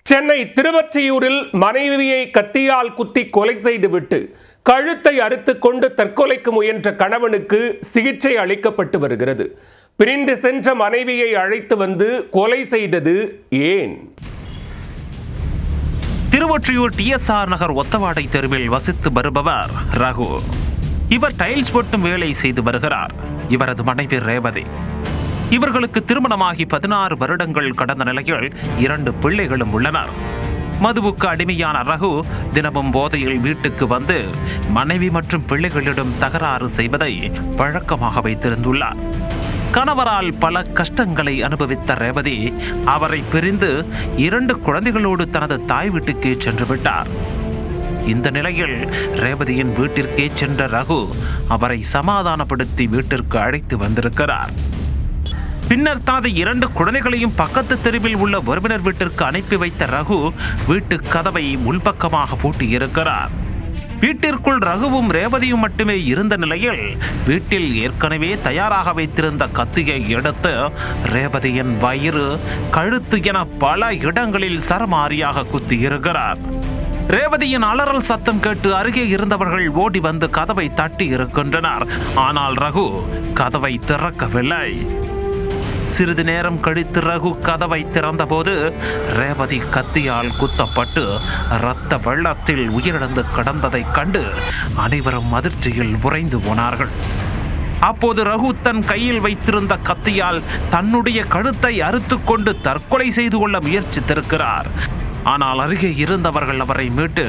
சென்னை திருவொற்றியூரில் மனைவியை கத்தியால் குத்தி கொலை செய்துவிட்டு கழுத்தை அறுத்துக் கொண்டு தற்கொலைக்கு முயன்ற கணவனுக்கு சிகிச்சை அளிக்கப்பட்டு வருகிறது. பிரிந்து சென்ற மனைவியை அழைத்து வந்து கொலை செய்தது ஏன்? திருவொற்றியூர் TSR நகர் ஒத்தவாடை தெருவில் வசித்து வருபவர் ரகு. இவர் டைல்ஸ் போட்டும் வேலை செய்து வருகிறார். இவரது மனைவி ரேவதி. இவர்களுக்கு திருமணமாகி 16 வருடங்கள் கடந்த நிலையில் 2 பிள்ளைகளும் உள்ளனர். மதுவுக்கு அடிமையான ரகு தினமும் போதையில் வீட்டுக்கு வந்து மனைவி மற்றும் பிள்ளைகளிடம் தகராறு செய்வதை வழக்கமாக வைத்திருந்துள்ளார். கணவரால் பல கஷ்டங்களை அனுபவித்த ரேவதி அவரை பிரிந்து 2 குழந்தைகளோடு தனது தாய் வீட்டுக்கே சென்று விட்டார். இந்த நிலையில் ரேவதியின் வீட்டிற்கே சென்ற ரகு அவரை சமாதானப்படுத்தி வீட்டிற்கு அழைத்து வந்திருக்கிறார். பின்னர் தனது 2 குழந்தைகளையும் பக்கத்து தெருவில் உள்ள உறவினர் வீட்டிற்கு அனுப்பி வைத்த ரகு வீட்டு கதவை உள்பக்கமாக பூட்டியிருக்கிறார். வீட்டிற்குள் ரகுவும் ரேவதியும் மட்டுமே இருந்த நிலையில் வீட்டில் ஏற்கனவே தயாராக வைத்திருந்த கத்தியை எடுத்து ரேவதியின் வயிறு, கழுத்து என பல இடங்களில் சரமாரியாக குத்தியிருக்கிறார். ரேவதியின் அலறல் சத்தம் கேட்டு அருகே இருந்தவர்கள் ஓடி வந்து கதவை தட்டி இருக்கின்றனர். ஆனால் ரகு கதவை திறக்கவில்லை. சிறிது நேரம் கழித்து ரகு கதவை திறந்தபோது ரேவதி கத்தியால் குத்தப்பட்டு இரத்த வெள்ளத்தில் உயிரிழந்து கிடந்ததை கண்டு அனைவரும் அதிர்ச்சியில் உறைந்து போனார்கள். அப்போது ரகு தன் கையில் வைத்திருந்த கத்தியால் தன்னுடைய கழுத்தை அறுத்துக் கொண்டு தற்கொலை செய்து கொள்ள முயற்சித்திருக்கிறார். ஆனால் அருகே இருந்தவர்கள் அவரை மீட்டு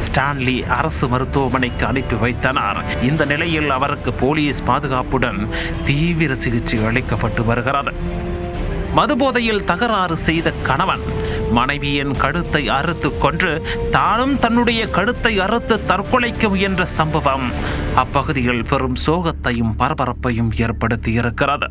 ஸ்டான்லி அரசு மருத்துவமனைக்கு அனுப்பி வைத்தனர். இந்த நிலையில் அவருக்கு போலீஸ் பாதுகாப்புடன் தீவிர சிகிச்சை அளிக்கப்பட்டு வருகிறது. மதுபோதையில் தகராறு செய்த கணவன் மனைவியின் கழுத்தை அறுத்து கொன்று தானும் தன்னுடைய கழுத்தை அறுத்து தற்கொலைக்கு முயன்ற சம்பவம் அப்பகுதியில் பெரும் சோகத்தையும் பரபரப்பையும் ஏற்படுத்தியிருக்கிறது.